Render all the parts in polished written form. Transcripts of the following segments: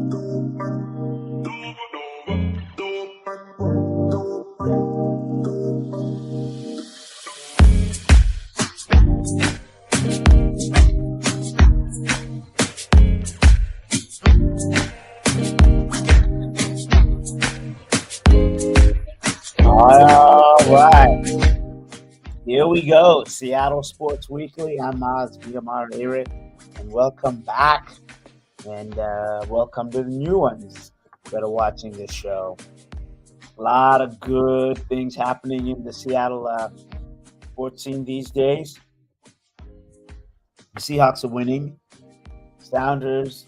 All right, here we go. Seattle Sports Weekly. I'm Mazvita Maraire, and welcome back, and welcome to the new ones that are watching this show. A lot of good things happening in the Seattle sports scene these days. The Seahawks are winning. Sounders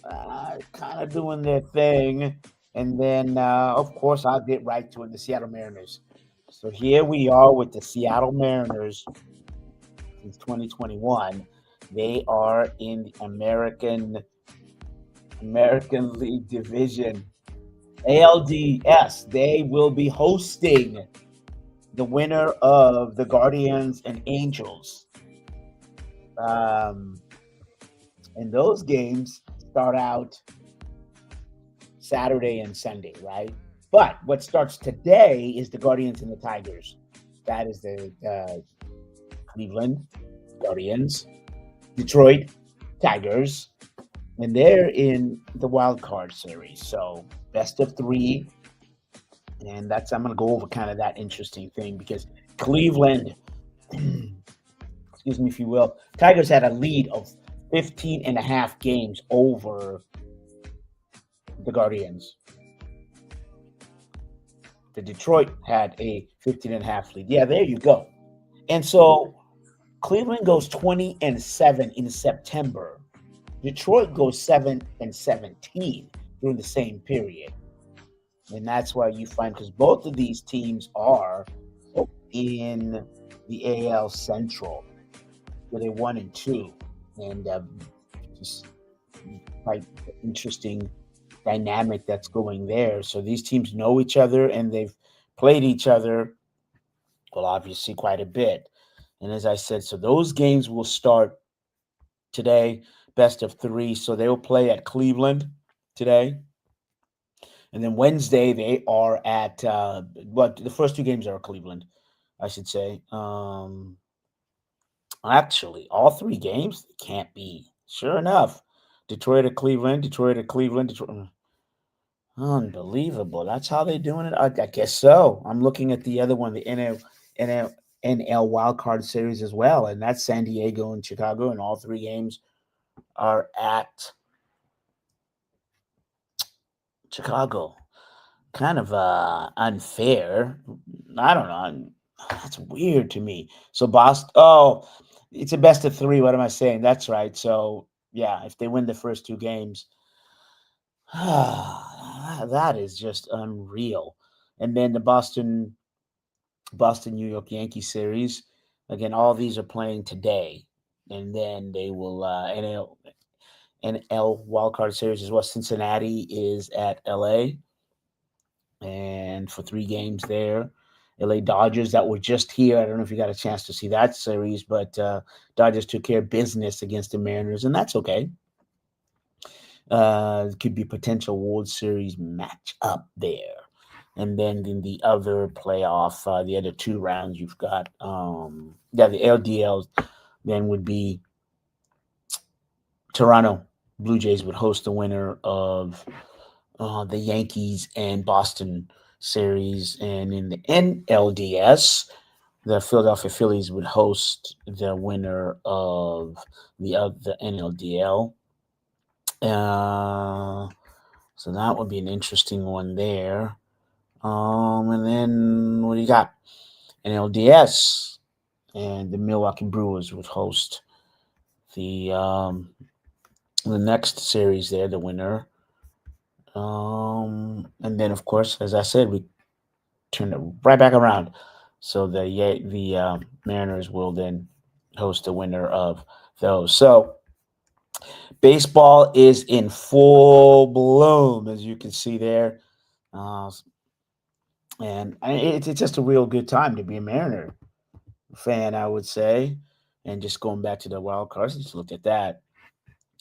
kind of doing their thing. And then, of course, I'll get right to it, the Seattle Mariners. So here we are with the Seattle Mariners since 2021. They are in the American League Division, ALDS. They will be hosting the winner of the Guardians and Angels. And those games start out Saturday and Sunday, right? But what starts today is the Guardians and the Tigers. That is the Cleveland Guardians, Detroit Tigers, and they're in the wild card series. So best of three, and I'm going to go over kind of that interesting thing because Cleveland, excuse me, if you will, Tigers had a lead of 15 and a half games over the Guardians. The Detroit had a 15 and a half lead. Yeah, there you go. And so Cleveland goes 20-7 in September. Detroit goes 7-17 during the same period. And that's why you find, because both of these teams are in the AL Central, where they're 1-2. And just quite interesting dynamic that's going there. So these teams know each other and they've played each other, well, obviously quite a bit. And as I said, so those games will start today, best of three. So they will play at Cleveland today. And then Wednesday they are at the first two games are Cleveland, I should say. Actually, all three games can't be. Sure enough, Detroit at Cleveland, Detroit at Cleveland, Detroit. Unbelievable. That's how they're doing it. I guess so. I'm looking at the other one, the NL Wildcard Series as well, and that's San Diego and Chicago, and all three games are at Chicago. Kind of unfair. I don't know. That's weird to me. So Boston, it's a best of three. What am I saying? That's right. So, yeah, if they win the first two games, that is just unreal. And then the Boston New York Yankees series, again, all these are playing today, and then they will NL wildcard series as well. Cincinnati is at LA, and for three games there. LA Dodgers that were just here. I don't know if you got a chance to see that series, but Dodgers took care of business against the Mariners, and that's okay. It could be potential World Series match up there. And then in the other playoff, the other two rounds, you've got the LDL then would be Toronto Blue Jays would host the winner of the Yankees and Boston series. And in the NLDS, the Philadelphia Phillies would host the winner of the NLDL. So that would be an interesting one there. And then what do you got? NLDS and the Milwaukee Brewers would host the next series there, the winner. And then, of course, as I said, we turn it right back around. So the Mariners will then host the winner of those. So baseball is in full bloom, as you can see there. And it's just a real good time to be a Mariner fan, I would say. And just going back to the wild cards, just look at that.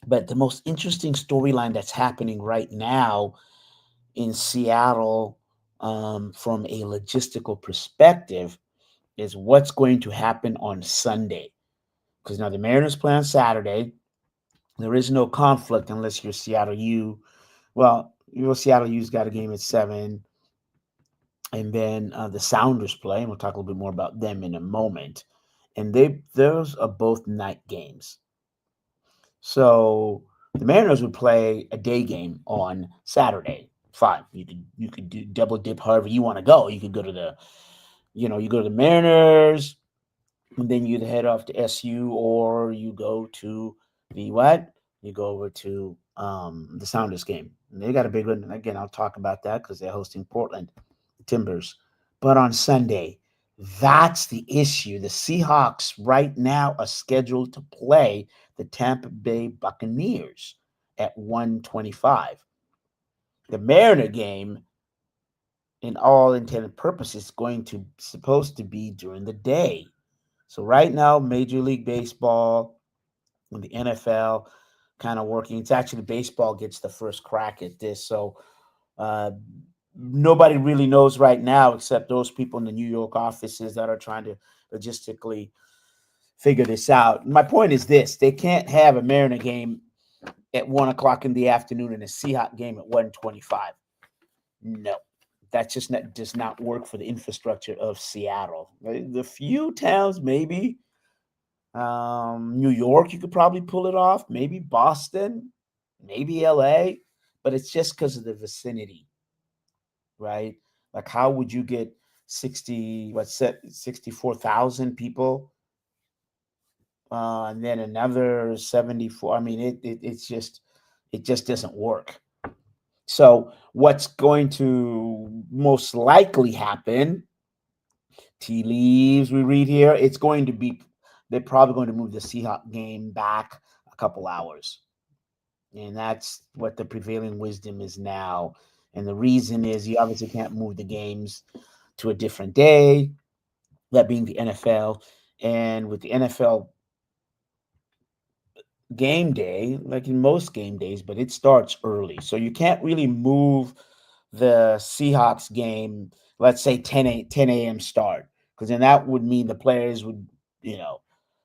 But the most interesting storyline that's happening right now in Seattle, from a logistical perspective, is what's going to happen on Sunday. Because now the Mariners play on Saturday. There is no conflict unless you're Seattle U. Well, your Seattle U's got a game at 7, and then the Sounders play, and we'll talk a little bit more about them in a moment. And those are both night games. So the Mariners would play a day game on Saturday. Fine, you could do double dip however you want to go. You could go to you go to the Mariners, and then you head off to SU, or you go to the what? You go over to the Sounders game. And they got a big one. Again, I'll talk about that because they're hosting Portland Timbers. But on Sunday, that's the issue. The Seahawks right now are scheduled to play the Tampa Bay Buccaneers at 1:25. The Mariner game, in all intended purposes, is going to supposed to be during the day. So right now, Major League Baseball and the NFL kind of working. It's actually baseball gets the first crack at this. So uh, nobody really knows right now except those people in the New York offices that are trying to logistically figure this out. My point is this: they can't have a Mariner game at 1 o'clock in the afternoon and a Seahawks game at 1:25. No, that just does not work for the infrastructure of Seattle. The few towns, maybe New York, you could probably pull it off. Maybe Boston, maybe LA, but it's just because of the vicinity, right? Like, how would you get 64,000 people, and then another 74? I mean, it just doesn't work. So, what's going to most likely happen? Tea leaves we read here. It's going to be they're probably going to move the Seahawks game back a couple hours. And that's what the prevailing wisdom is now. And the reason is you obviously can't move the games to a different day, that being the NFL. And with the NFL game day, like in most game days, but it starts early. So you can't really move the Seahawks game, let's say 10 a.m. start, because then that would mean the players would, you know,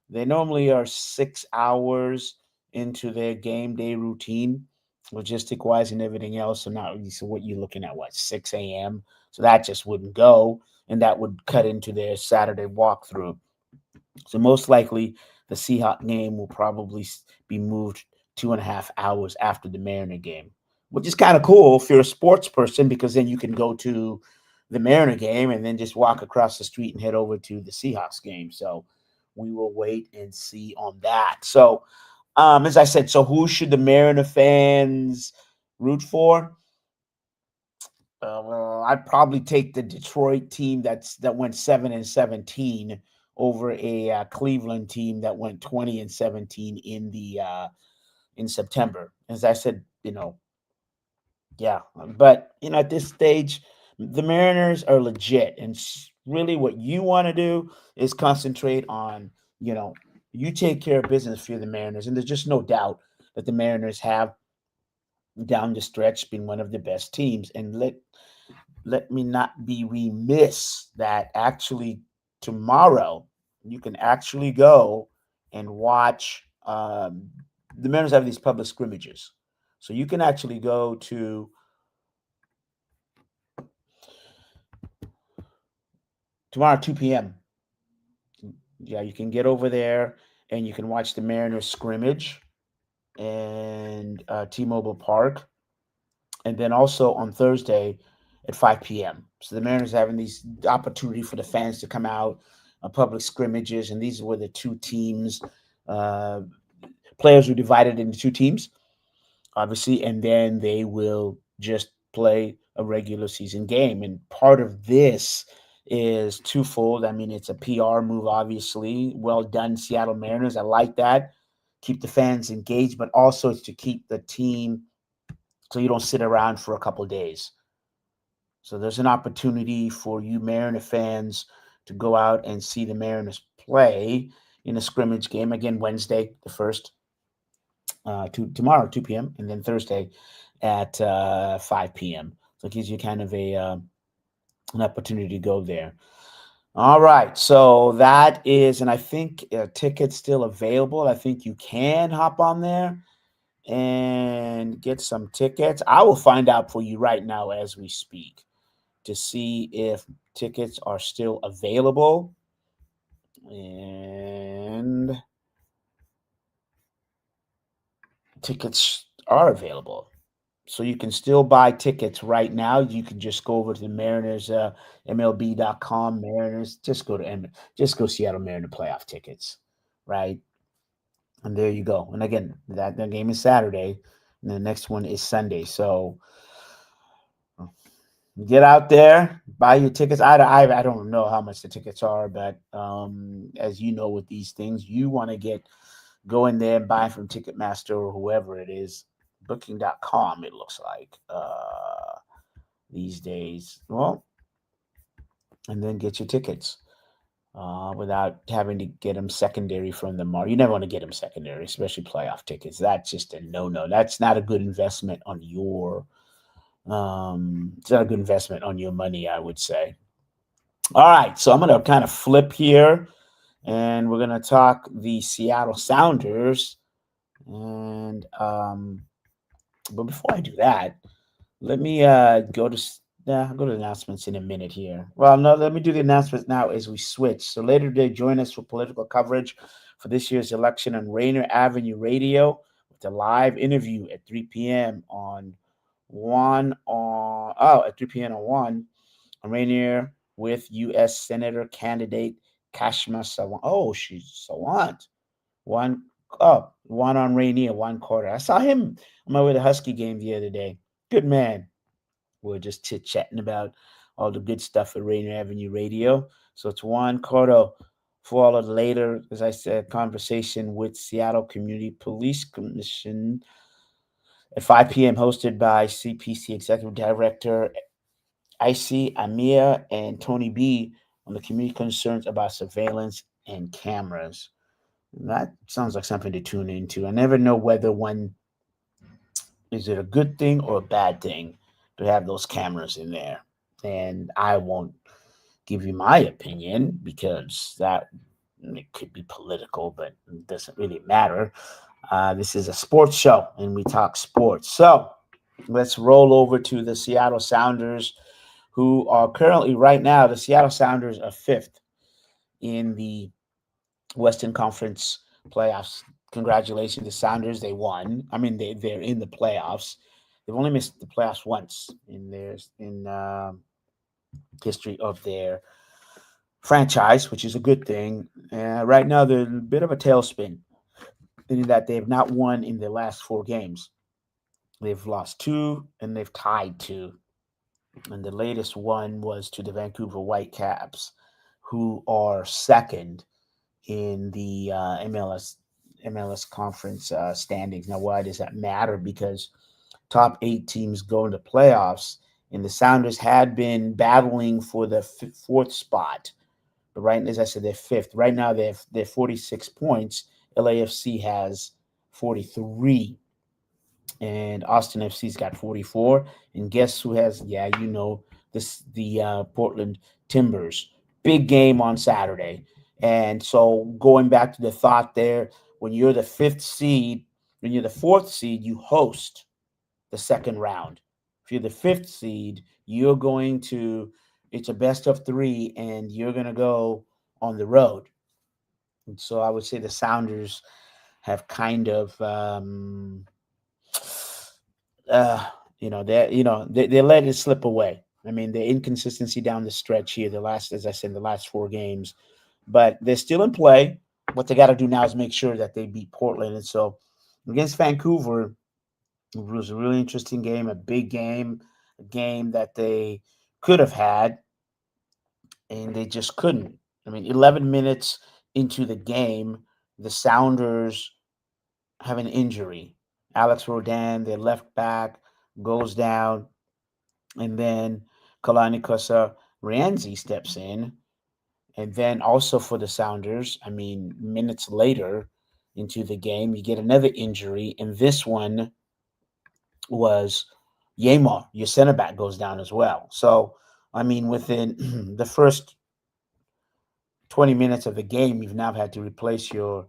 they normally are 6 hours into their game day routine, logistic wise and everything else. So not really. So what you're looking at, what, 6 a.m. So that just wouldn't go, and that would cut into their Saturday walkthrough. So most likely the Seahawks game will probably be moved 2.5 hours after the Mariner game, which is kind of cool if you're a sports person, because then you can go to the Mariner game and then just walk across the street and head over to the Seahawks game. So we will wait and see on that. So, as I said, so who should the Mariner fans root for? Well, I'd probably take the Detroit team that went 7-17 over a Cleveland team that went 20-17 in September. As I said, yeah. But at this stage, the Mariners are legit, and really, what you want to do is concentrate on you take care of business for the Mariners, and there's just no doubt that the Mariners have down the stretch been one of the best teams. And let me not be remiss that actually tomorrow you can actually go and watch. The Mariners have these public scrimmages, so you can actually go to tomorrow 2 p.m. Yeah, you can get over there and you can watch the Mariners scrimmage and T-Mobile Park, and then also on Thursday at 5 p.m. So the Mariners having these opportunity for the fans to come out, public scrimmages, and these were the two teams. Uh, Players were divided into two teams, obviously, and then they will just play a regular season game. And part of this is twofold. I mean, it's a PR move, obviously. Well done, Seattle Mariners. I like that. Keep the fans engaged, but also it's to keep the team so you don't sit around for a couple of days. So there's an opportunity for you Mariner fans to go out and see the Mariners play in a scrimmage game again Wednesday, the 1st. tomorrow 2 p.m. and then Thursday at 5 p.m. So it gives you kind of a an opportunity to go there. All right, so that is, and I think tickets still available. I think you can hop on there and get some tickets. I will find out for you right now as we speak to see if tickets are still available. And tickets are available. So you can still buy tickets right now. You can just go over to the Mariners, MLB.com, Mariners. Just go Seattle Mariner playoff tickets, right? And there you go. And again, that game is Saturday, and the next one is Sunday. So get out there, buy your tickets. I don't know how much the tickets are, but as you know, with these things, you want to go in there and buy from Ticketmaster or whoever it is, Booking.com. It looks like these days. Well, and then get your tickets without having to get them secondary from the market. You never want to get them secondary, especially playoff tickets. That's just a no. That's not a good investment on your. It's not a good investment on your money, I would say. All right, so I'm going to kind of flip here, and we're going to talk the Seattle Sounders. And but before I do that, let me I'll go to the announcements in a minute here. Well, no, let me do the announcements now as we switch. So later today, join us for political coverage for this year's election on Rainier Avenue Radio with a live interview at 3 p.m. on at 3 p.m. on Rainier with U.S. Senator candidate Kashma Sawant. Oh, she's Sawant. One one on Rainier, one quarter. I saw him on my way to Husky game the other day. Good man. We're just chit chatting about all the good stuff at Rainier Avenue Radio. So it's Juan Cotto, followed later, as I said, conversation with Seattle Community Police Commission at 5 p.m., hosted by CPC Executive Director IC Amir and Tony B on the community concerns about surveillance and cameras. That sounds like something to tune into. I never know whether one is it a good thing or a bad thing to have those cameras in there. And I won't give you my opinion because that it could be political, but it doesn't really matter. This is a sports show and we talk sports. So let's roll over to the Seattle Sounders, who are currently, right now, the Seattle Sounders are fifth in the Western Conference playoffs. Congratulations, the Sounders. They won. I mean, they're in the playoffs. They've only missed the playoffs once in their history of their franchise, which is a good thing. Right now, they're in a bit of a tailspin in that they have not won in their last 4 games. They've lost 2 and they've tied 2. And the latest one was to the Vancouver Whitecaps, who are second in the MLS conference standings. Now, why does that matter? Because top 8 teams go into playoffs, and the Sounders had been battling for the 4th spot. But right, as I said, they're 5th. Right now, they're 46 points. LAFC has 43. And Austin FC's got 44. And guess who has, the Portland Timbers. Big game on Saturday. And so going back to the thought there, when you're the 5th seed, when you're the 4th seed, you host the second round. If you're the 5th seed, it's a best of 3, and you're going to go on the road. And so I would say the Sounders have kind of they let it slip away. I mean, the inconsistency down the stretch here, the last 4 games, but they're still in play. What they got to do now is make sure that they beat Portland. And so against Vancouver, it was a really interesting game, a big game, a game that they could have had, and they just couldn't. I mean, 11 minutes into the game, the Sounders have an injury. Alex Rodin, their left back, goes down, and then Kalani Kosa Rienzi steps in. And then also for the Sounders, I mean, minutes later, into the game. You get another injury, and this one was Yamar, your center back, goes down as well. So, I mean, within the first 20 minutes of the game, you've now had to replace your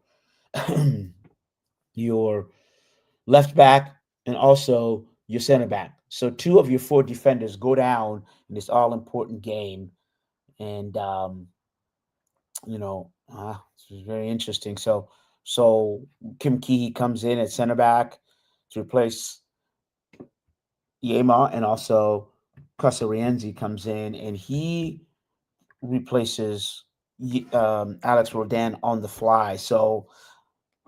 your left back and also your center back. So two of your four defenders go down in this all important game, and this was very interesting. So Kim Kee comes in at center back to replace Yema, and also Kosa Rienzi comes in and he replaces Alex Rodan on the fly. So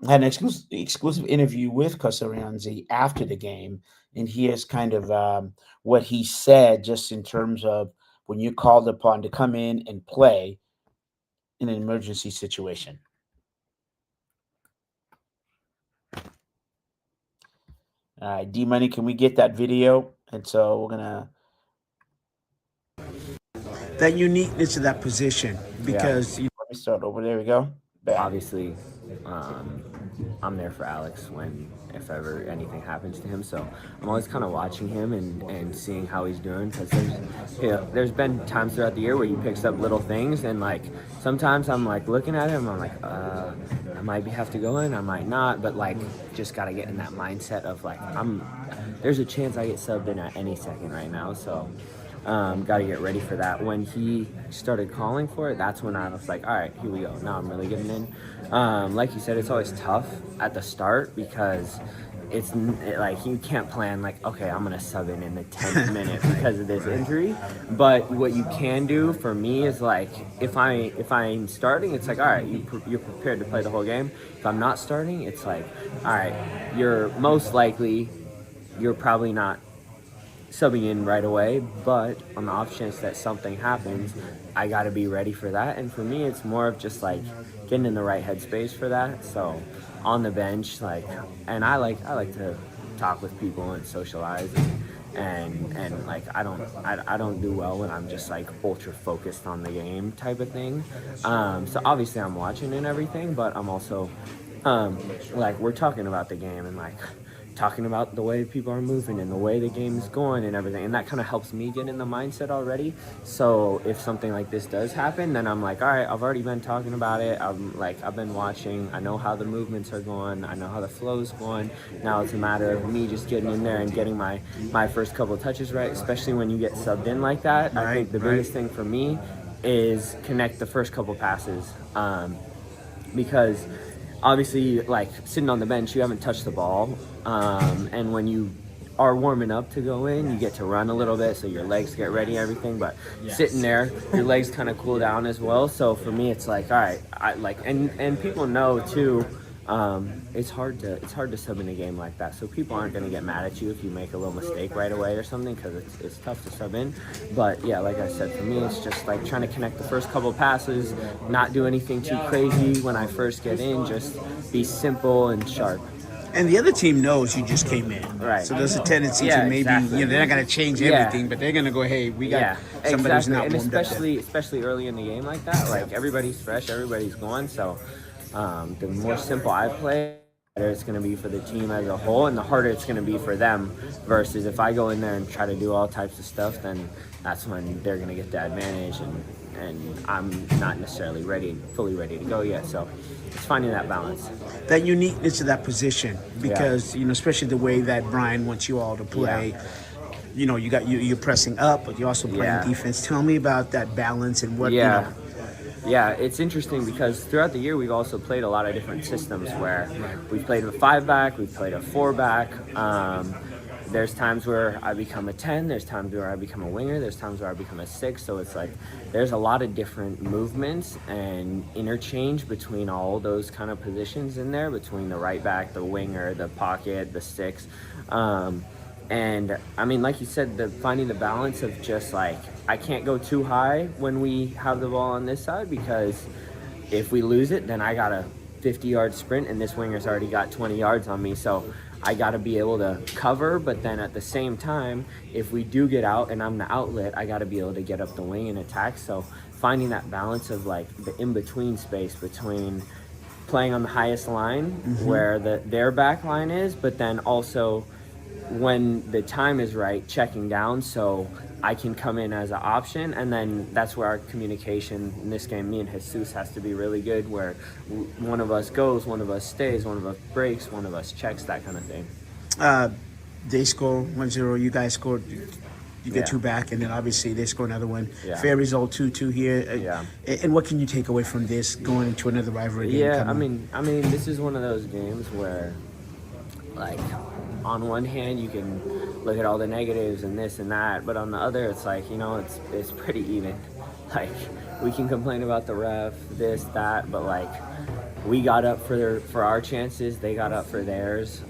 I had an exclusive interview with Kosa Rienzi after the game, and here's kind of what he said just in terms of when you're called upon to come in and play in an emergency situation. All right, D Money, can we get that video? And so we're gonna that uniqueness of that position because let me start over. There we go. Bam. Obviously, I'm there for Alex if ever anything happens to him. So I'm always kind of watching him and seeing how he's doing, because there's been times throughout the year where he picks up little things, and like sometimes I'm like looking at him, I'm like, I might have to go in, I might not, but like just gotta get in that mindset of like there's a chance I get subbed in at any second right now. So. Got to get ready for that. When he started calling for it, that's when I was like, all right, here we go. Now I'm really getting in. Like you said, it's always tough at the start because it's like you can't plan like, okay, I'm going to sub in the 10th minute because of this injury. But what you can do for me is like, if I'm starting, it's like, all right, you're prepared to play the whole game. If I'm not starting, it's like, all right, you're probably not subbing in right away, but on the off chance that something happens, I got to be ready for that. And for me, it's more of just like getting in the right headspace for that. So on the bench, and I like to talk with people and socialize, and like I don't do well when I'm just like ultra focused on the game type of thing. So obviously I'm watching and everything, but I'm also like we're talking about the game and like talking about the way people are moving and the way the game is going and everything, and that kind of helps me get in the mindset already. So if something like this does happen, then I'm like, all right, I've already been talking about it. I've been watching. I know how the movements are going. I know how the flow's going. Now it's a matter of me just getting in there and getting my first couple of touches right, especially when you get subbed in like that. I think the biggest thing for me is connect the first couple passes, because obviously, like sitting on the bench, you haven't touched the ball, and when you are warming up to go in, you get to run a little bit, so your legs get ready, everything. But sitting there, your legs kind of cool down as well. So for me, it's like, all right, and people know too. It's hard to sub in a game like that, so people aren't going to get mad at you if you make a little mistake right away or something, because it's tough to sub in. But yeah, like I said, for me it's just like trying to connect the first couple passes, not do anything too crazy when I first get in, just be simple and sharp. And the other team knows you just came in, right? So there's a tendency to maybe they're not going to change everything, but they're going to go, hey, we got somebody who's not warmed up. And especially early in the game like that, like everybody's fresh, everybody's going, so the more simple I play, the better it's going to be for the team as a whole, and the harder it's going to be for them, versus if I go in there and try to do all types of stuff, then that's when they're going to get the advantage, and I'm not necessarily fully ready to go yet. So it's finding that balance. That uniqueness of that position, because, especially the way that Brian wants you all to play. Yeah. You're pressing up, but you're also playing defense. Tell me about that balance and what, Yeah, it's interesting because throughout the year we've also played a lot of different systems where we've played a 5-back, we've played a 4-back. There's times where I become a 10, there's times where I become a winger, there's times where I become a 6. So it's like there's a lot of different movements and interchange between all those kind of positions in there, between the right back, the winger, the pocket, the 6. And I mean, like you said, finding the balance of just like, I can't go too high when we have the ball on this side, because if we lose it, then I got a 50-yard sprint and this winger's already got 20 yards on me. So I got to be able to cover, but then at the same time, if we do get out and I'm the outlet, I got to be able to get up the wing and attack. So finding that balance of like the in-between space between playing on the highest line Mm-hmm. where their back line is, but then also when the time is right, checking down so I can come in as an option. And then that's where our communication in this game, me and Jesus, has to be really good, where one of us goes, one of us stays, one of us breaks, one of us checks, that kind of thing. Uh, they score 1-0. You guys scored. You get Yeah. two back, and then obviously they score another one. Yeah. Fair result, 2-2 here. Yeah. And what can you take away from this going into another rivalry game? Yeah, coming? I mean, this is one of those games where, like, on one hand, you can look at all the negatives and this and that, but on the other, it's like, it's pretty even. Like, we can complain about the ref, this, that, but like, we got up for our chances, they got up for theirs.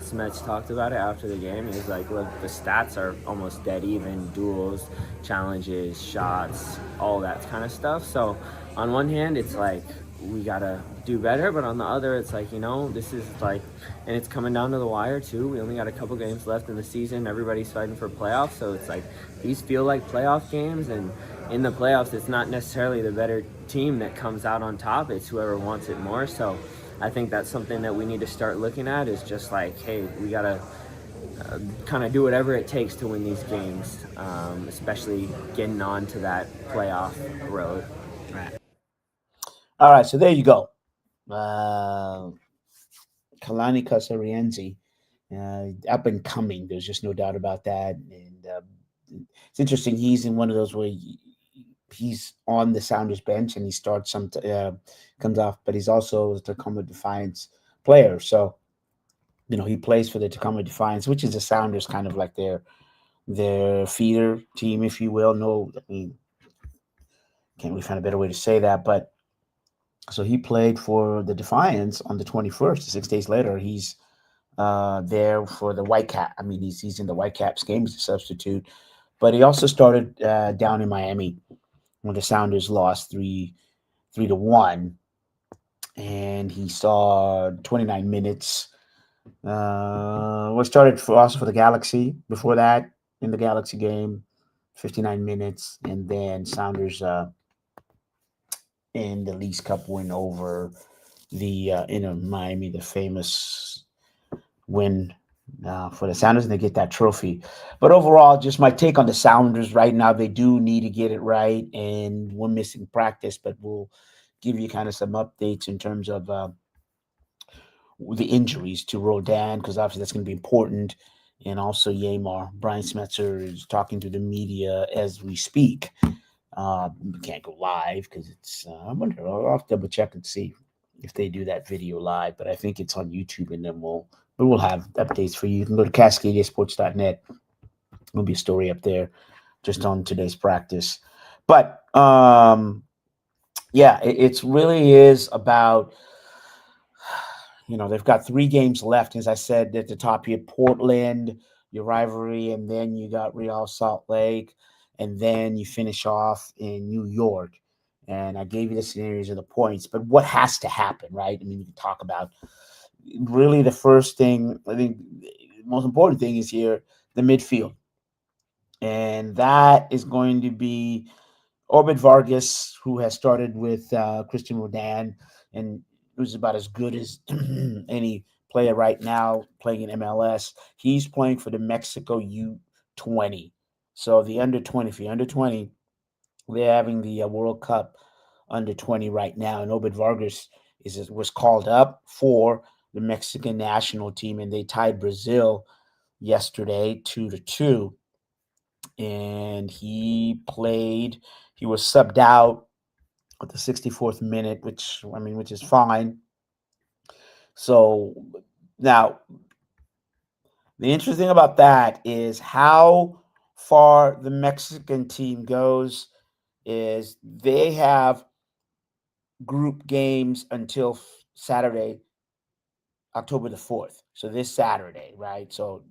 Smets talked about it after the game. He was like, look, the stats are almost dead even, duels, challenges, shots, all that kind of stuff. So on one hand, it's like, we gotta do better, but on the other, it's like, this is like, and it's coming down to the wire too. We only got a couple games left in the season. Everybody's fighting for playoffs, so it's like, these feel like playoff games, and in the playoffs, it's not necessarily the better team that comes out on top. It's whoever wants it more. So I think that's something that we need to start looking at, is just like, hey, we gotta kind of do whatever it takes to win these games, especially getting on to that playoff road. Right. All right, so there you go. Kalani Kosa Rienzi, up and coming. There's just no doubt about that. And it's interesting. He's in one of those where he's on the Sounders bench and he starts comes off, but he's also a Tacoma Defiance player. So he plays for the Tacoma Defiance, which is the Sounders kind of like their feeder team, if you will. No, I mean, can't really find a better way to say that, but. So he played for the Defiance on the 21st. 6 days later, he's there for the Whitecap. I mean, he's in the Whitecaps game as a substitute, but he also started down in Miami when the Sounders lost 3-1, and he saw 29 minutes. Was started also for the Galaxy before that in the Galaxy game, 59 minutes, and then Sounders in the Leagues Cup win over the Miami, the famous win for the Sounders, and they get that trophy. But overall, just my take on the Sounders right now, they do need to get it right, and we're missing practice, but we'll give you kind of some updates in terms of the injuries to Rodan, because obviously that's going to be important, and also Yamar. Brian Smetzer is talking to the media as we speak. We can't go live because it's. I wonder. I'll have to double check and see if they do that video live. But I think it's on YouTube, and then we'll have updates for you. You can go to CascadiaSports.net. There'll be a story up there just on today's practice. But yeah, it really is about. They've got 3 games left, as I said at the top here. Portland, your rivalry, and then you got Real Salt Lake. And then you finish off in New York. And I gave you the scenarios of the points, but what has to happen, right? I mean, you can talk about really the first thing. I think the most important thing is here, the midfield. And that is going to be Orbit Vargas, who has started with Christian Rodan, and who's about as good as any player right now playing in MLS. He's playing for the Mexico U20. So the under 20, for the under 20, they're having the World Cup under 20 right now. And Obed Vargas was called up for the Mexican national team, and they tied Brazil yesterday 2-2. And he was subbed out at the 64th minute, which is fine. So now the interesting thing about that is how far the Mexican team goes is they have group games until Saturday, October the 4th. So this Saturday, right? So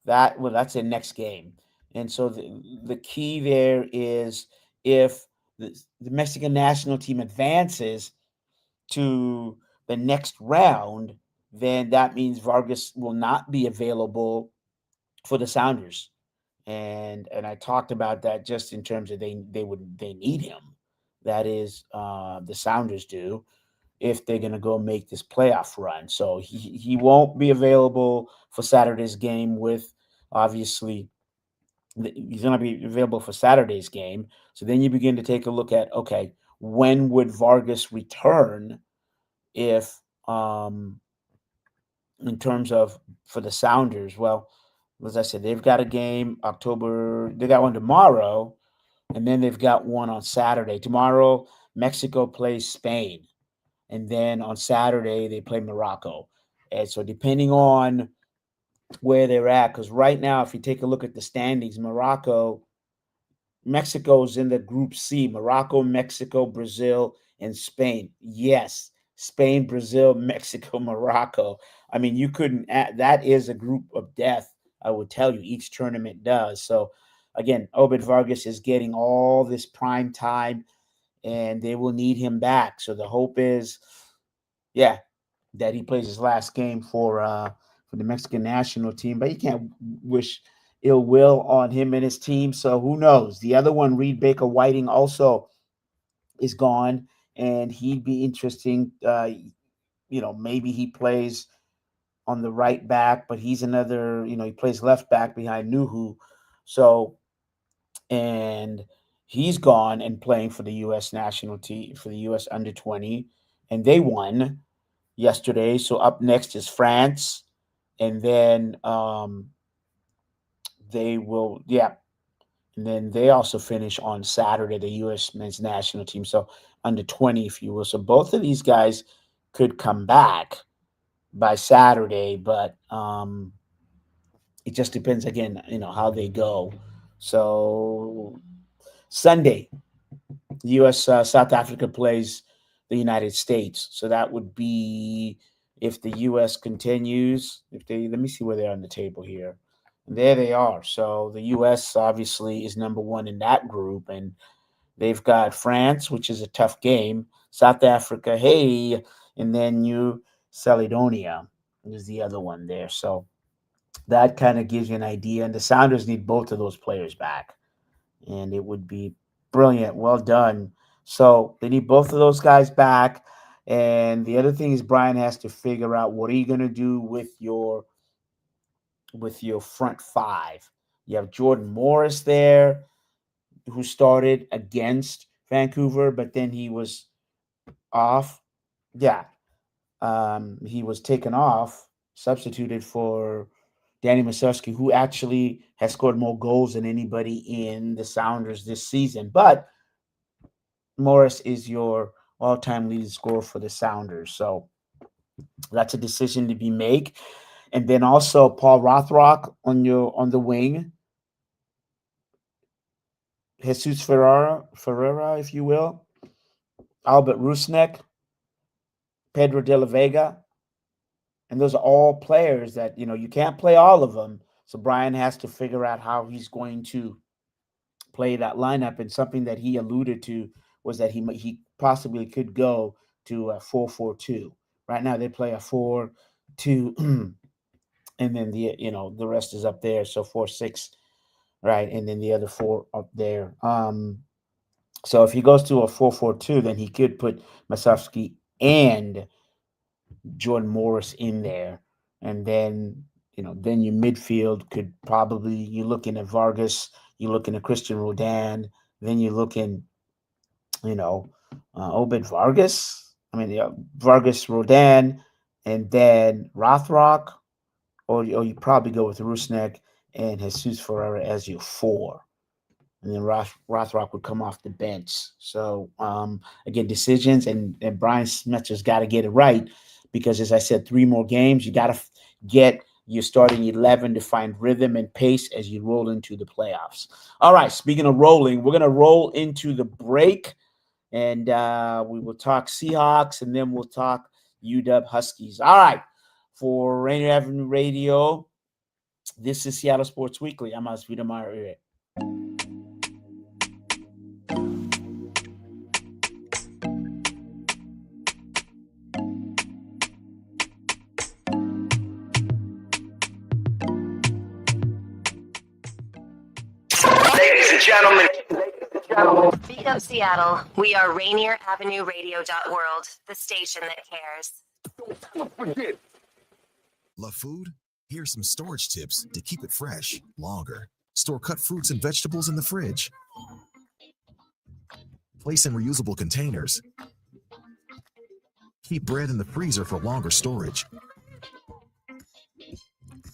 that's their next game. And so the key there is if the Mexican national team advances to the next round, then that means Vargas will not be available for the Sounders. And I talked about that just in terms of they need him. That is, the Sounders do. if they're going to go make this playoff run. So he won't be available for Saturday's game with, obviously, he's going to be available for Saturday's game. So then you begin to take a look at, okay, when would Vargas return if in terms of for the Sounders? Well, as I said, they've got a game they got one tomorrow, and then they've got one on Saturday. Tomorrow, Mexico plays Spain, and then on Saturday, they play Morocco. And so depending on where they're at, because right now, if you take a look at the standings, Mexico's in the Group C. Morocco, Mexico, Brazil, and Spain. Yes, Spain, Brazil, Mexico, Morocco. I mean, you couldn't add, that is a group of death, I would tell you. Each tournament does. So, again, Obed Vargas is getting all this prime time, and they will need him back. So the hope is, that he plays his last game for the Mexican national team. But you can't wish ill will on him and his team. So who knows? The other one, Reed Baker Whiting, also is gone, and he'd be interesting. Maybe he plays on the right back, but he's another, he plays left back behind Nuhu. So, and he's gone and playing for the U.S. national team, for the U.S. under 20, and they won yesterday. So up next is France, and then they will, and then they also finish on Saturday, the U.S. men's national team. So under 20, if you will. So both of these guys could come back by Saturday, but it just depends, again, how they go. So Sunday, U.S. South Africa plays the United States. So that would be if the U.S. continues. Let me see where they are on the table here. And there they are. So the U.S. obviously is number one in that group, and they've got France, which is a tough game. South Africa, and then New Caledonia is the other one there. So that kind of gives you an idea. And the Sounders need both of those players back, and it would be brilliant. Well done. So they need both of those guys back. And the other thing is Brian has to figure out, what are you going to do with your front five? You have Jordan Morris there, who started against Vancouver, but then he was off. He was taken off, substituted for Danny Musovski, who actually has scored more goals than anybody in the Sounders this season. But Morris is your all-time leading scorer for the Sounders. So that's a decision to be made. And then also Paul Rothrock on the wing. Jesus Ferreira, if you will. Albert Rusnek. Pedro de la Vega. And those are all players that, you can't play all of them. So Brian has to figure out how he's going to play that lineup. And something that he alluded to was that he possibly could go to a 4-4-2. Right now they play a 4-2, and then the rest is up there. So 4-6, right? And then the other 4 up there. So if he goes to a 4-4-2, then he could put Musovski and Jordan Morris in there. And then, then your midfield could probably, you're looking at Vargas, you're looking at Christian Roldan, then you're looking, Obed Vargas. Vargas, Roldan, and then Rothrock, or you probably go with Rusnek and Jesus Ferreira as your 4. And then Rothrock would come off the bench. So, again, decisions, and Brian Smetser's got to get it right, because, as I said, 3 more games. You got to get your starting 11 to find rhythm and pace as you roll into the playoffs. All right, speaking of rolling, we're going to roll into the break, and we will talk Seahawks, and then we'll talk UW Huskies. All right, for Rainier Avenue Radio, this is Seattle Sports Weekly. I'm Mazvita Maraire. Ladies and gentlemen, Beat up Seattle. We are Rainier Avenue Radio.world, the station that cares. Love food? Here's some storage tips to keep it fresh longer. Store cut fruits and vegetables in the fridge. Place in reusable containers. Keep bread in the freezer for longer storage.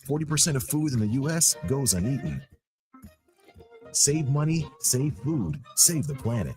40% of food in the U.S. goes uneaten. Save money, save food, save the planet.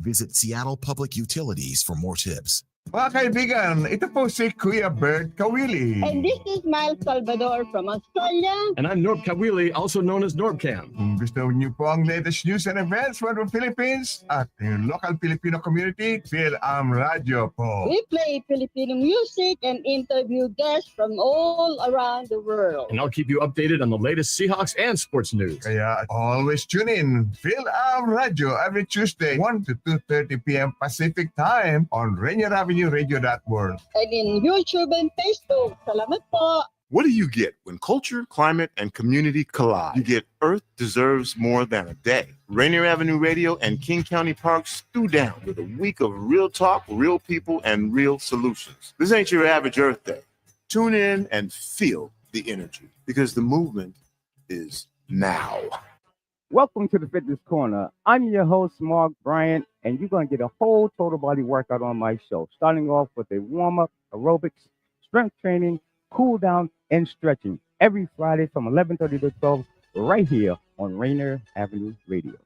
Visit Seattle Public Utilities for more tips. Mga kaibigan, ito po si Kuya Bert Kawili. And this is Miles Salvador from Australia. And I'm Norb Kawili, also known as Norbcam. Kung gusto niyo po ang latest news and events from the Philippines at yung local Filipino community, Phil-Am Radio po. We play Filipino music and interview guests from all around the world. And I'll keep you updated on the latest Seahawks and sports news. Kaya always tune in Phil-Am Radio every Tuesday, 1 to 2:30 p.m. Pacific Time on Rainier Avenue Radio.world. And in YouTube and Facebook. Salamat po. What do you get when culture, climate, and community collide? You get Earth Deserves More Than a Day. Rainier Avenue Radio and King County Park stew down with a week of real talk, real people, and real solutions. This ain't your average Earth Day. Tune in and feel the energy because the movement is now. Welcome to the Fitness Corner. I'm your host, Mark Bryant, and you're going to get a whole total body workout on my show, starting off with a warm-up, aerobics, strength training, cool down, and stretching every Friday from 11:30 to 12 right here on Rainier Avenue Radio.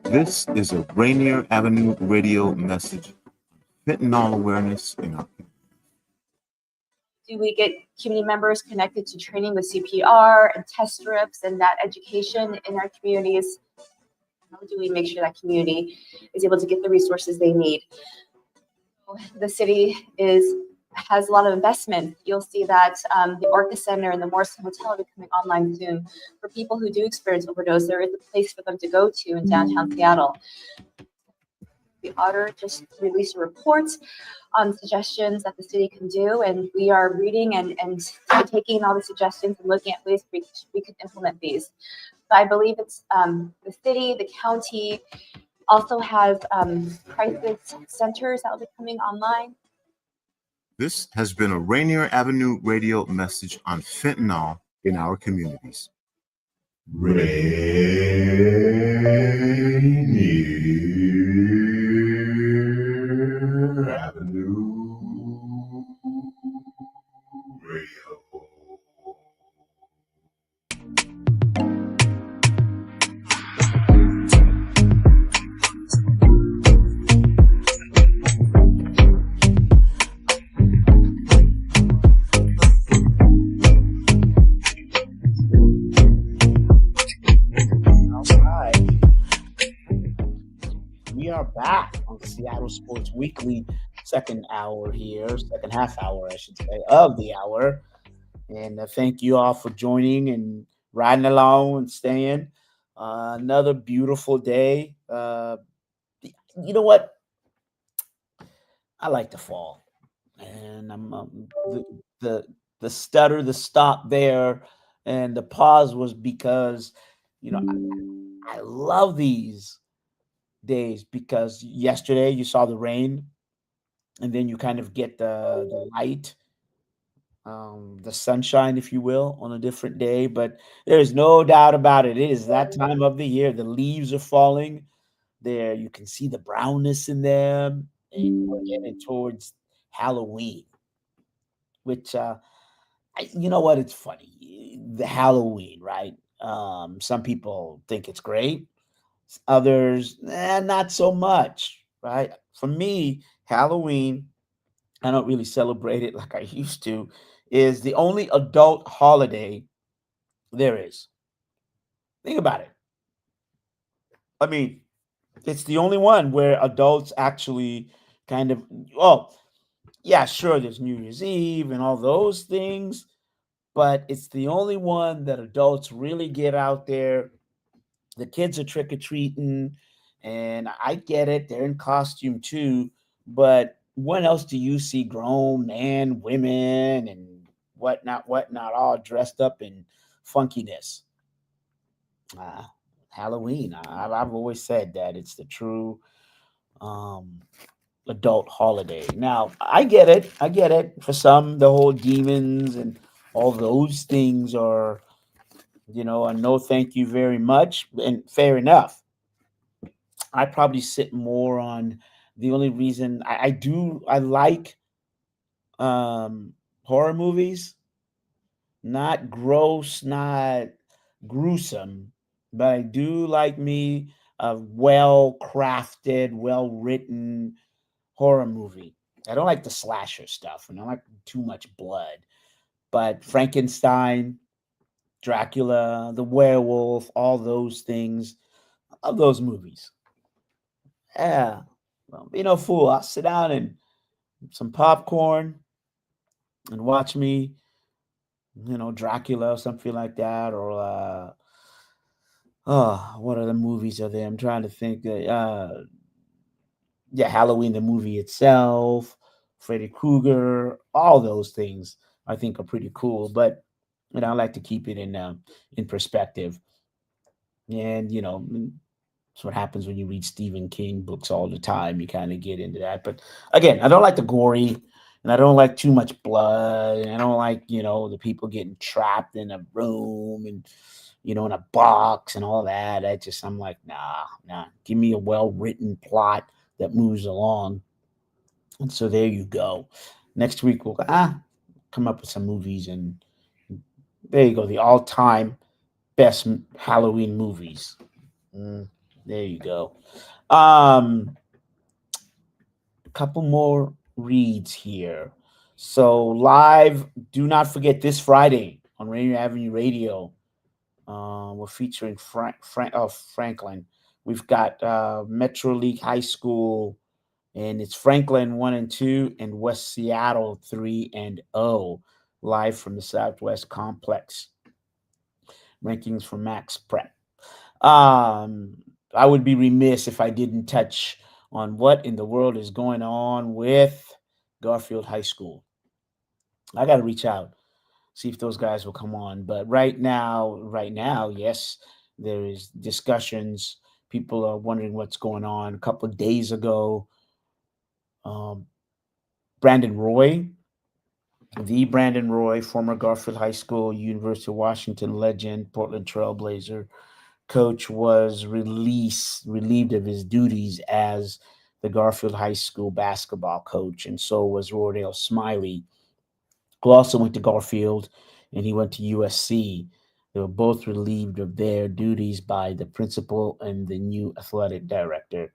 This is a Rainier Avenue Radio message. Fentanyl awareness in our community. Do we get community members connected to training with CPR and test strips and that education in our communities? How do we make sure that community is able to get the resources they need? The city has a lot of investment. You'll see that the Orca Center and the Morrison Hotel will be coming online soon. For people who do experience overdose, there is a place for them to go to in downtown Seattle. The auditor just released a report on suggestions that the city can do, and we are reading and taking all the suggestions and looking at ways we could implement these. So I believe it's the city, the county also has crisis centers that will be coming online. This has been a Rainier Avenue Radio message on fentanyl in our communities. Rainier Avenue Radio. We are back on Seattle Sports Weekly, second half hour, I should say, of the hour. And thank you all for joining and riding along and staying. Another beautiful day. You know what? I like the fall, and I'm the stutter, the stop there, and the pause was because I love these days because yesterday you saw the rain, and then you kind of get the light, the sunshine, if you will, on a different day. But there's no doubt about it. It is that time of the year. The leaves are falling. There, you can see the brownness in them, and we're getting towards Halloween, which you know what? It's funny. The Halloween, right? Some people think it's great. Others, not so much, right? For me, Halloween, I don't really celebrate it like I used to, is the only adult holiday there is. Think about it. I mean, it's the only one where adults actually kind of, yeah, sure, there's New Year's Eve and all those things, but it's the only one that adults really get out there. The kids are trick-or-treating, and I get it. They're in costume too, but when else do you see grown men, women, and whatnot, all dressed up in funkiness? Halloween. I've always said that it's the true adult holiday. Now, I get it. I get it. For some, the whole demons and all those things are, a no thank you very much. And fair enough. I probably sit more on the only reason I like horror movies, not gross, not gruesome, but I do like me a well crafted, well written horror movie. I don't like the slasher stuff and I don't like too much blood. But Frankenstein, Dracula, the werewolf, all those things, I love those movies. Yeah. Well, be no fool. I'll sit down and some popcorn and watch me, Dracula or something like that. Or what other movies are there? I'm trying to think. Yeah, Halloween, the movie itself, Freddy Krueger, all those things I think are pretty cool. But I like to keep it in perspective. And that's what happens when you read Stephen King books all the time. You kind of get into that. But again, I don't like the gory, and I don't like too much blood, and I don't like the people getting trapped in a room and in a box and all that. I'm like, nah. Give me a well written plot that moves along. And so there you go. Next week we'll come up with some movies, and there you go. The all time best Halloween movies. There you go. A couple more reads here. So live, do not forget this Friday on Rainier Avenue Radio. We're featuring Franklin. We've got Metro League High School, and it's Franklin 1 and 2 and West Seattle 3 and 0, live from the Southwest Complex. Rankings for Max Prep. I would be remiss if I didn't touch on what in the world is going on with Garfield High School. I got to reach out, see if those guys will come on. But right now, yes, there is discussions. People are wondering what's going on. A couple of days ago, Brandon Roy, former Garfield High School, University of Washington legend, Portland Trailblazer coach, was relieved of his duties as the Garfield High School basketball coach, and so was Roydale Smiley, who also went to Garfield, and he went to USC. They were both relieved of their duties by the principal and the new athletic director.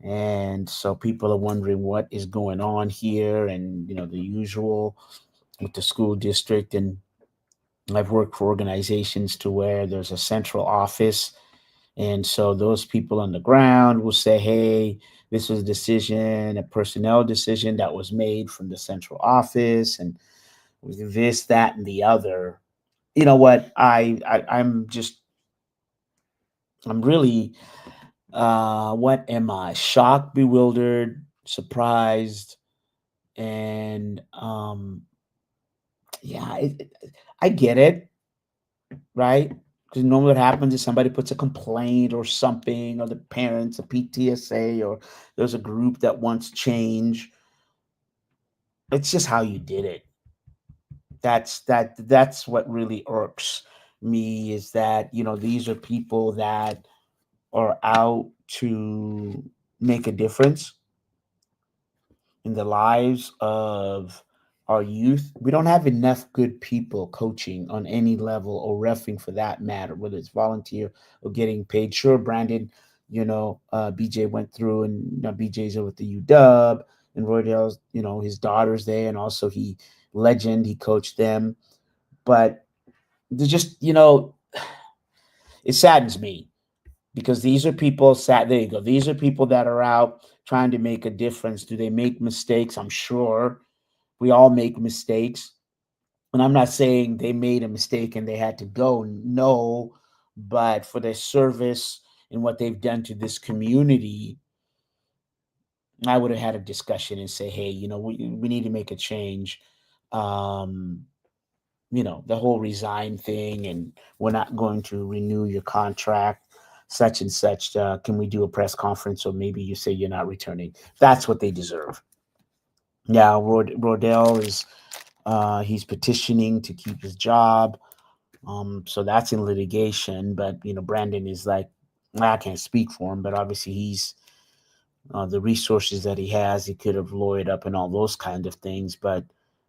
And so people are wondering what is going on here, and the usual with the school district. And I've worked for organizations to where there's a central office, and so those people on the ground will say, hey, this was a personnel decision that was made from the central office, and this, that, and the other. You know what? I'm really, what am I? Shocked, bewildered, surprised, and I get it, right? Because normally what happens is somebody puts a complaint or something, or the parents, a PTSA, or there's a group that wants change. It's just how you did it. That's what really irks me, is that these are people that are out to make a difference in the lives of our youth. We don't have enough good people coaching on any level, or reffing for that matter, whether it's volunteer or getting paid. Sure, Brandon, BJ went through, and BJ's over at the UW, and Roydale's, his daughter's there, and also he coached them. But they're just, it saddens me, because these are people there you go. These are people that are out trying to make a difference. Do they make mistakes? I'm sure we all make mistakes. And I'm not saying they made a mistake and they had to go. No, but for their service and what they've done to this community, I would have had a discussion and say, hey, we need to make a change. The whole resign thing, and we're not going to renew your contract. such and such. Can we do a press conference? Or maybe you say you're not returning. That's what they deserve. Now, Rodell is he's petitioning to keep his job. So that's in litigation. But, Brandon is like, I can't speak for him, but obviously he's the resources that he has, he could have lawyered up and all those kind of things. But,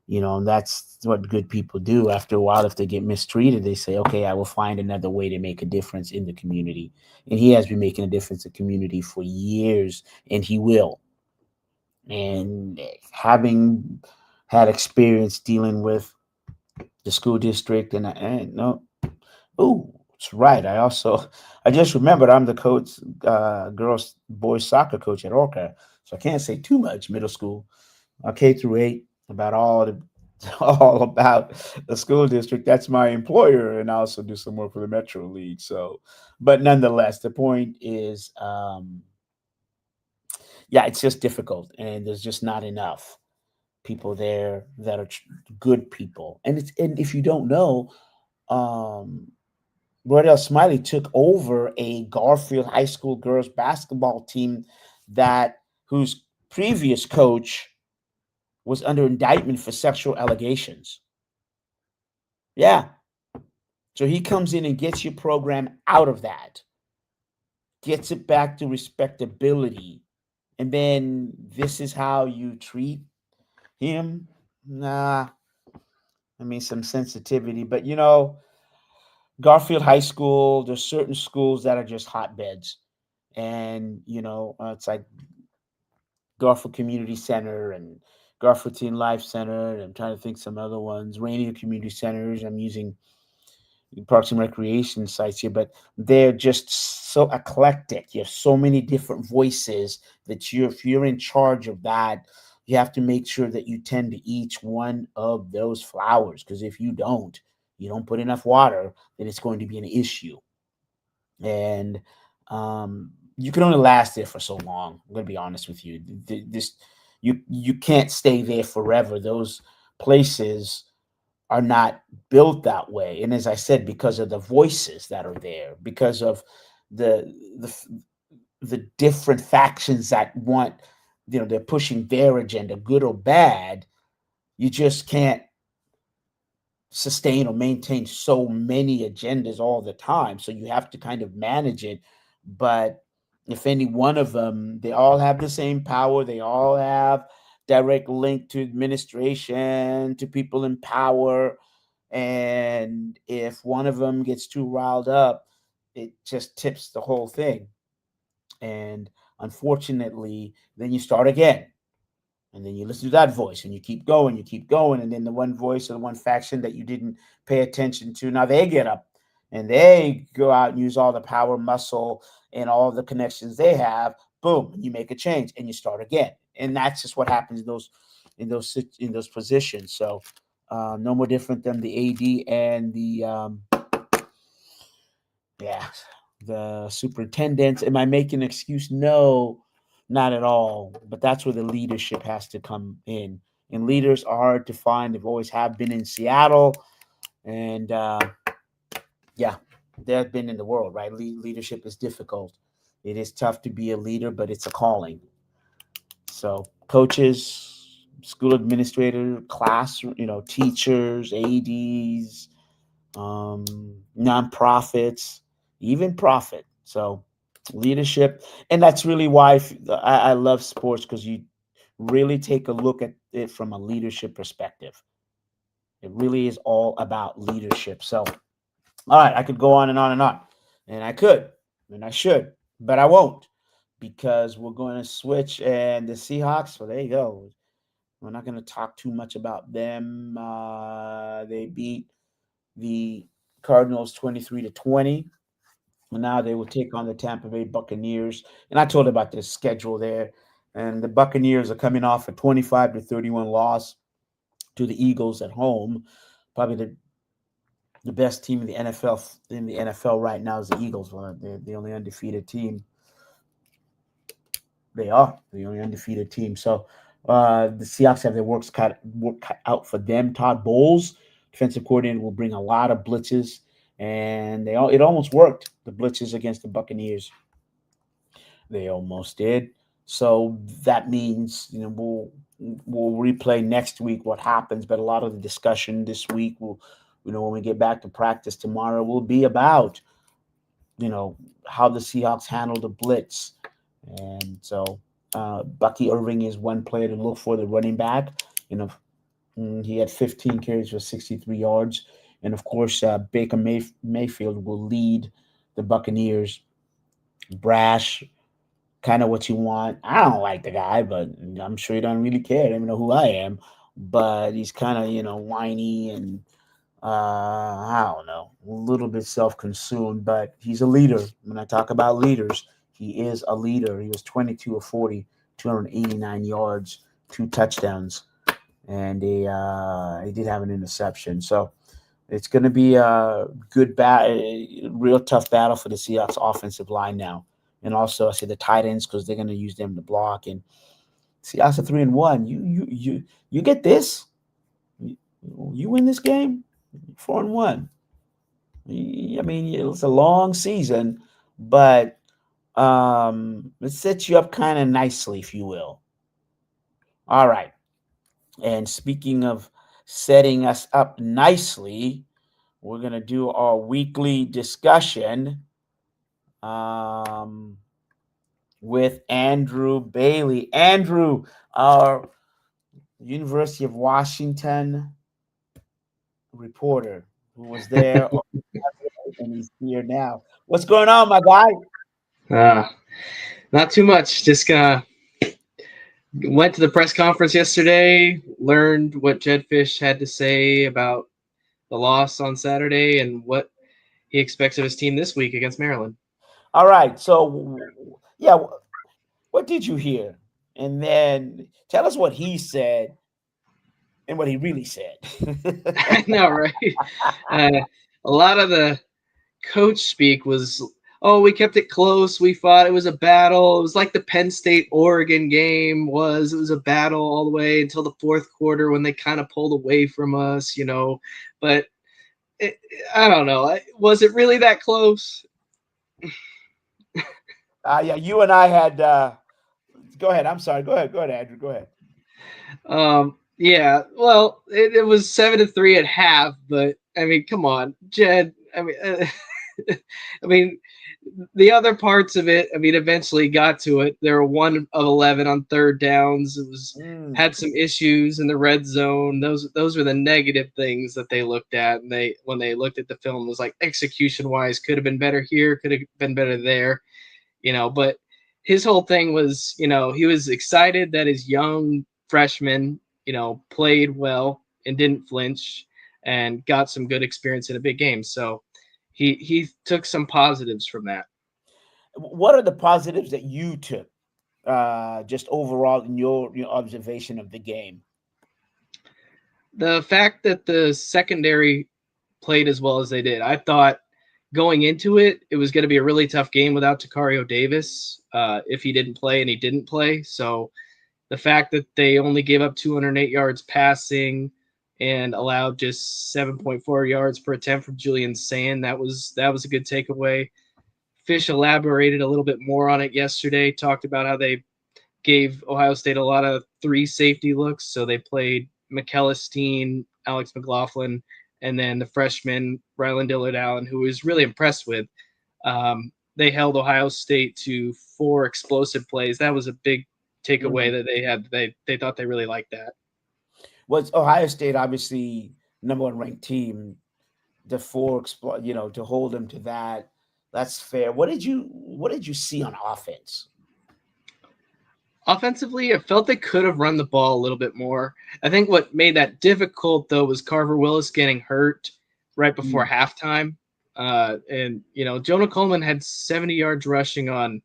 that's what good people do. After a while, if they get mistreated, they say, okay, I will find another way to make a difference in the community. And he has been making a difference in the community for years, and he will. And having had experience dealing with the school district and no, oh, it's right. I just remembered I'm the coach, boys soccer coach at Orca, so I can't say too much. Middle school, K through 8, about all about the school district. That's my employer, and I also do some work for the Metro League. So, but nonetheless, the point is, it's just difficult, and there's just not enough people there that are good people. And if you don't know, Rodell Smiley took over a Garfield High School girls basketball team whose previous coach was under indictment for sexual allegations. Yeah. So he comes in and gets your program out of that, gets it back to respectability. And then this is how you treat him? Nah. I mean, some sensitivity. But, Garfield High School, there's certain schools that are just hotbeds. And, it's like Garfield Community Center and Garfield Teen Life Center. And I'm trying to think some other ones. Rainier Community Centers. I'm using Parks and Recreation sites here, but they're just so eclectic. You have so many different voices that if you're in charge of that, you have to make sure that you tend to each one of those flowers. Because if you don't put enough water, then it's going to be an issue. And you can only last there for so long. I'm going to be honest with you. You can't stay there forever. Those places are not built that way. And as I said, because of the voices that are there, because of the different factions that want, they're pushing their agenda, good or bad, you just can't sustain or maintain so many agendas all the time. So you have to kind of manage it. But if any one of them, they all have the same power, they all have direct link to administration, to people in power. And if one of them gets too riled up, it just tips the whole thing. And unfortunately, then you start again. And then you listen to that voice and you keep going. And then the one voice or the one faction that you didn't pay attention to, now they get up and they go out and use all the power, muscle, and all the connections they have. Boom, you make a change and you start again. And that's just what happens in those positions. So no more different than the AD and the superintendents. Am I making an excuse? No, not at all. But that's where the leadership has to come in. And leaders are hard to find. They've always have been in Seattle. And they've been in the world, right? Leadership is difficult. It is tough to be a leader, but it's a calling. So coaches, school administrator, class, teachers, ADs, nonprofits, even profit. So leadership. And that's really why I love sports, because you really take a look at it from a leadership perspective. It really is all about leadership. So, all right, I could go on and on and on. And I could, and I should, but I won't, because we're going to switch. And the Seahawks, well, there you go. We're not going to talk too much about them. They beat the Cardinals 23-20. And now they will take on the Tampa Bay Buccaneers. And I told you about the schedule there. And the Buccaneers are coming off a 25-31 loss to the Eagles at home. Probably the best team in the NFL right now is the Eagles. Well, they're the only undefeated team. They are the only undefeated team. So the Seahawks have their work cut out for them. Todd Bowles, defensive coordinator, will bring a lot of blitzes and it almost worked. The blitzes against the Buccaneers, they almost did. So that means we'll replay next week what happens. But a lot of the discussion this week will, when we get back to practice tomorrow, will be about how the Seahawks handle the blitz. And so Bucky Irving is one player to look for, the running back. He had 15 carries for 63 yards. And, of course, Baker Mayfield will lead the Buccaneers. Brash, kind of what you want. I don't like the guy, but I'm sure he doesn't really care. I don't even know who I am. But he's kind of, whiny and, I don't know, a little bit self-consumed. But he's a leader. When I talk about leaders, he is a leader. He was 22 of 40, 289 yards, 2 touchdowns. And he did have an interception. So it's going to be a real tough battle for the Seahawks offensive line now. And also I say the tight ends, because they're going to use them to block. And Seahawks are 3-1. You get this. You win this game, 4-1. I mean, it's a long season, but it sets you up kind of nicely, if you will. All right. And speaking of setting us up nicely, we're going to do our weekly discussion with Andrew Bailey. Andrew, our University of Washington reporter who was there and he's here now. What's going on, my guy? Not too much. Just went to the press conference yesterday, learned what Jed Fish had to say about the loss on Saturday and what he expects of his team this week against Maryland. All right. So, yeah, what did you hear? And then tell us what he said and what he really said. I know, right? A lot of the coach speak was, we kept it close. We fought. It was a battle. It was like the Penn State-Oregon game was. It was a battle all the way until the fourth quarter when they kind of pulled away from us, But I don't know. Was it really that close? Yeah, you and I had go ahead. I'm sorry. Go ahead, Andrew. Go ahead. Yeah. Well, it was 7-3 at half, but I mean, come on, Jed. I mean, the other parts of it, eventually got to it. They were 1 of 11 on third downs. It was had some issues in the red zone. Those were the negative things that they looked at. And when they looked at the film, it was like execution wise, could have been better here, could have been better there, But his whole thing was, he was excited that his young freshman, played well and didn't flinch and got some good experience in a big game. So he took some positives from that. What are the positives that you took just overall in your observation of the game? The fact that the secondary played as well as they did. I thought going into it, it was going to be a really tough game without Takario Davis if he didn't play, and he didn't play. So the fact that they only gave up 208 yards passing and allowed just 7.4 yards per attempt from Julian Sand, that was a good takeaway. Fish elaborated a little bit more on it yesterday, talked about how they gave Ohio State a lot of 3 safety looks. So they played McEllisteen, Alex McLaughlin, and then the freshman Rylan Dillard-Allen, who was really impressed with. They held Ohio State to 4 explosive plays. That was a big takeaway that they had. They thought they really liked that. Was Ohio State obviously number 1 ranked team? The 4 to hold them to that. That's fair. What did you see on offense? Offensively, I felt they could have run the ball a little bit more. I think what made that difficult, though, was Carver Willis getting hurt right before halftime. And Jonah Coleman had 70 yards rushing on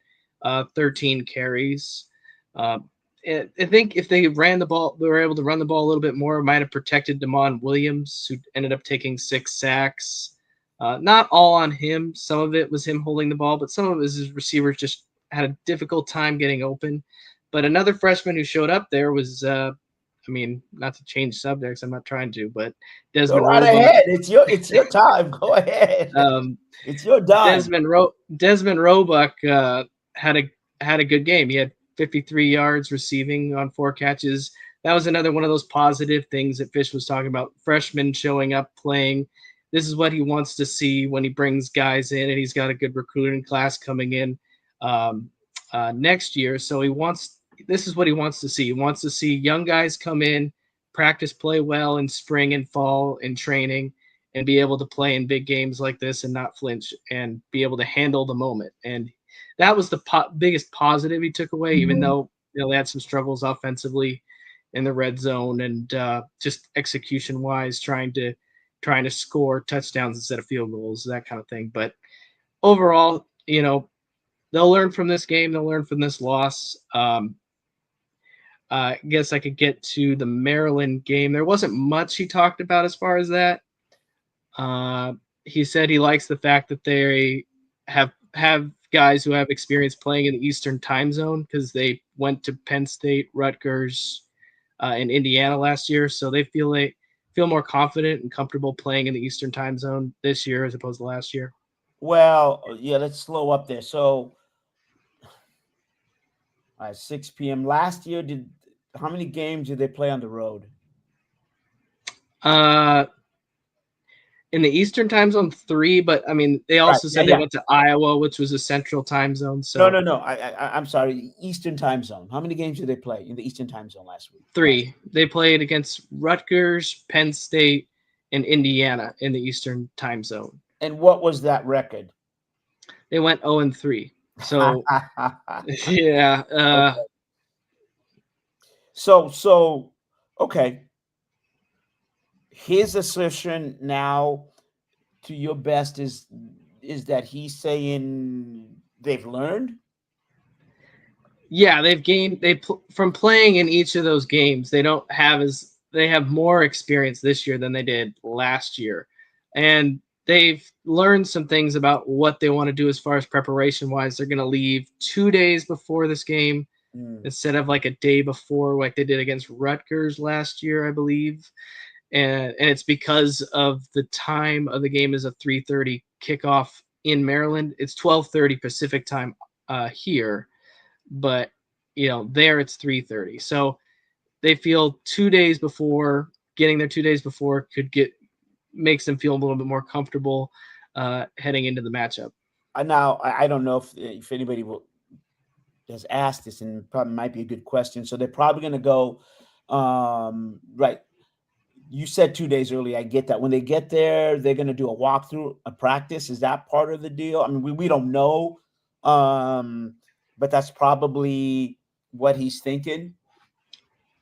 13 carries. I think if they ran the ball, they were able to run the ball a little bit more, it might have protected Damon Williams, who ended up taking 6 sacks. Not all on him. Some of it was him holding the ball, but some of his receivers just had a difficult time getting open. But another freshman who showed up there was I mean, not to change subjects, I'm not trying to, but Go Desmond right Roebuck. ahead. It's your time. Go ahead. It's your dime. Desmond Roebuck had a good game. He had 53 yards receiving on 4 catches. That was another one of those positive things that Fish was talking about. Freshmen showing up, playing. This is what he wants to see when he brings guys in, and he's got a good recruiting class coming in next year. So this is what he wants to see. He wants to see young guys come in, practice, play well in spring and fall in training, and be able to play in big games like this and not flinch and be able to handle the moment. And that was the biggest positive he took away, even though they had some struggles offensively in the red zone and just execution wise, trying to score touchdowns instead of field goals, that kind of thing. But overall, they'll learn from this game. They'll learn from this loss. I guess I could get to the Maryland game. There wasn't much he talked about as far as that. He said he likes the fact that they have guys who have experience playing in the Eastern time zone because they went to Penn State, Rutgers, and Indiana last year. So they feel more confident and comfortable playing in the Eastern time zone this year as opposed to last year. Well, yeah, let's slow up there. So 6 p.m. last year, how many games did they play on the road? In the Eastern time zone, 3, but I mean, they also said they went to Iowa, which was a Central time zone. So No. I'm sorry, Eastern time zone. How many games did they play in the Eastern time zone last week? 3. They played against Rutgers, Penn State, and Indiana in the Eastern time zone. And what was that record? They went 0-3. So yeah. Okay. So okay. His assertion now, to your best, is that he's saying they've learned? Yeah, they've gained. From playing in each of those games, they have more experience this year than they did last year, and they've learned some things about what they want to do as far as preparation wise. They're going to leave 2 days before this game instead of like a day before, like they did against Rutgers last year, I believe. And it's because of the time of the game is a 3:30 kickoff in Maryland. It's 12:30 Pacific time here, but there it's 3:30. So they feel 2 days before, getting there 2 days before makes them feel a little bit more comfortable heading into the matchup. Now I don't know if anybody has asked this, and probably might be a good question. So they're probably going to go right. You said 2 days early. I get that. When they get there, they're going to do a walkthrough, a practice. Is that part of the deal? I mean, we don't know, but that's probably what he's thinking.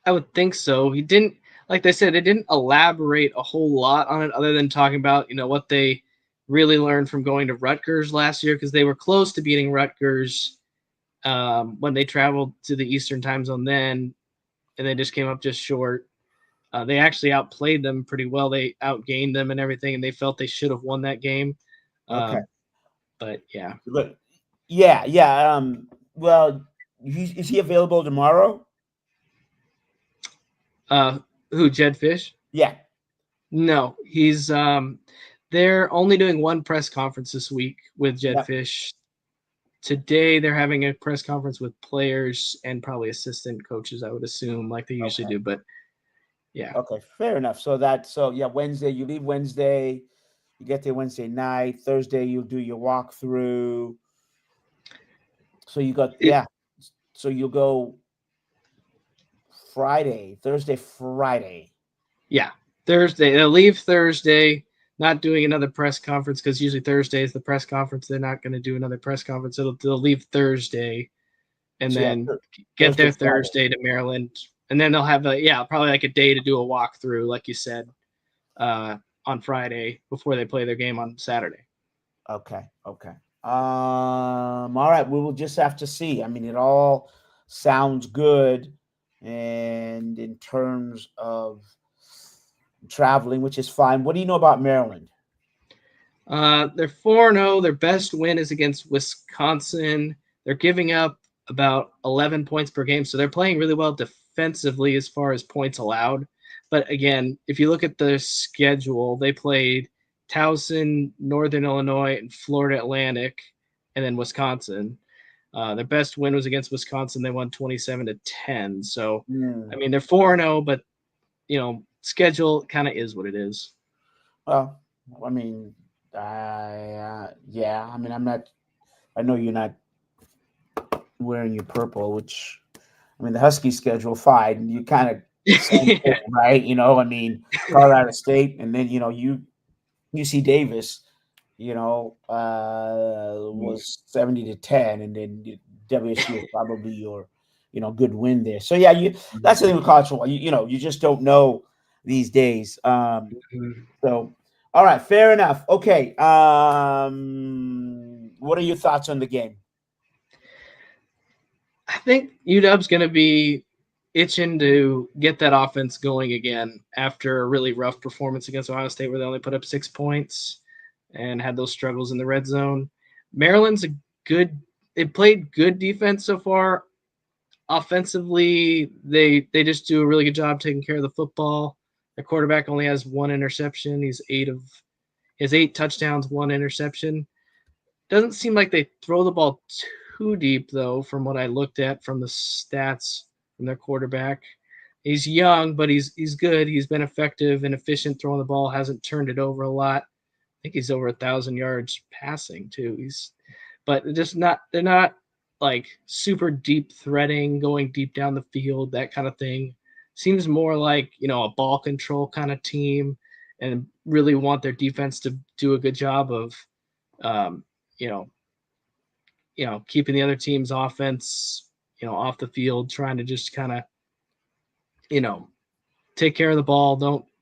I would think so. He didn't, like they said, they didn't elaborate a whole lot on it other than talking about, what they really learned from going to Rutgers last year, because they were close to beating Rutgers when they traveled to the Eastern time zone then, and they just came up just short. They actually outplayed them pretty well. They outgained them and everything, and they felt they should have won that game. Okay. But yeah. Yeah. Well, is he available tomorrow? Who, Jed Fish? Yeah. No, he's they're only doing one press conference this week with Jed Fish. Today they're having a press conference with players and probably assistant coaches, I would assume, like they usually do. But yeah. Okay, fair enough. Wednesday, you leave Wednesday, you get there Wednesday night. Thursday, you'll do your walkthrough. So you got so you'll go Thursday, Friday. Yeah, Thursday. They'll leave Thursday, not doing another press conference because usually Thursday is the press conference. They're not going to do another press conference. They'll leave Thursday and then get there Thursday to Maryland. And then they'll have probably like a day to do a walkthrough, like you said, on Friday before they play their game on Saturday. Okay. All right. We will just have to see. I mean, it all sounds good. And in terms of traveling, which is fine. What do you know about Maryland? They're 4-0. Their best win is against Wisconsin. They're giving up about 11 points per game. So they're playing really well defensively. defensively as far as points allowed. But again, if you look at the schedule, they played Towson, Northern Illinois, and Florida Atlantic, and then Wisconsin. Their best win was against Wisconsin. They won 27-10. So, I mean, they're 4-0, but, schedule kind of is what it is. Well, I mean, yeah. I mean, I know you're not wearing your purple, which, I mean, the Husky schedule, fine. You kind of, right? I mean, Colorado State, and then, UC Davis, was 70-10, and then WSU was probably your, good win there. So yeah, that's the thing with college football. You just don't know these days. So, all right, fair enough. Okay, what are your thoughts on the game? I think UW's going to be itching to get that offense going again after a really rough performance against Ohio State, where they only put up 6 points and had those struggles in the red zone. Maryland's they played good defense so far. Offensively, they just do a really good job taking care of the football. Their quarterback only has 1 interception. He has 8 touchdowns, 1 interception. Doesn't seem like they throw the ball too deep, though, from what I looked at from the stats from their quarterback. He's young, but he's good. He's been effective and efficient throwing the ball, hasn't turned it over a lot. I think he's over 1,000 yards passing, too. But they're not like super deep threading, going deep down the field, that kind of thing. Seems more like, a ball control kind of team, and really want their defense to do a good job of, keeping the other team's offense, off the field, trying to just kind of, take care of the ball.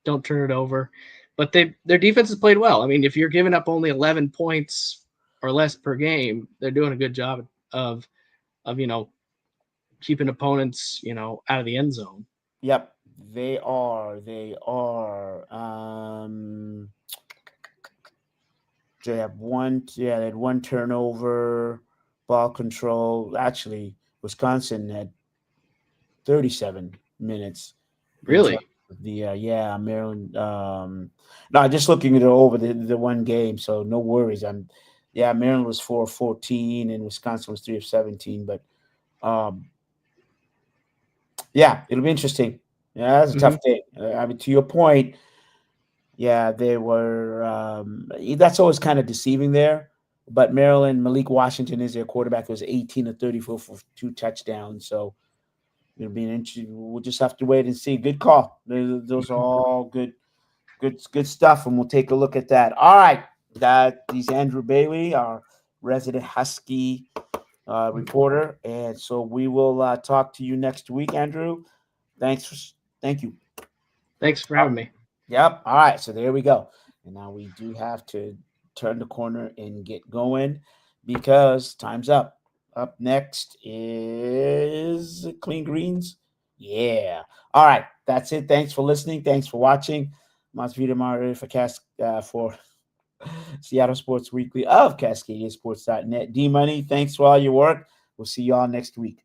Don't turn it over. But their defense has played well. I mean, if you're giving up only 11 points or less per game, they're doing a good job of keeping opponents, out of the end zone. Yep, they are. They had one turnover, ball control. Actually, Wisconsin had 37 minutes. Really? Maryland. No, just looking it over the one game, so no worries. Maryland was 4 of 14 and Wisconsin was 3 of 17. But it'll be interesting. Yeah, that's a tough day. I mean, to your point, they were. That's always kind of deceiving there. But Maryland, Malik Washington is their quarterback. It was 18 of 34 for 2 touchdowns. So it'll be an interesting. We'll just have to wait and see. Good call. Those are all good stuff, and we'll take a look at that. All right, he's Andrew Bailey, our resident Husky reporter, and so we will talk to you next week, Andrew. Thank you. Thanks for having me. Yep. All right. So there we go. And now we do have to turn the corner and get going because time's up. Up next is Clean Greens. Yeah. All right. That's it. Thanks for listening. Thanks for watching. Mazvita Maraire for Seattle Sports Weekly of CascadiaSports.net. D-Money, thanks for all your work. We'll see y'all next week.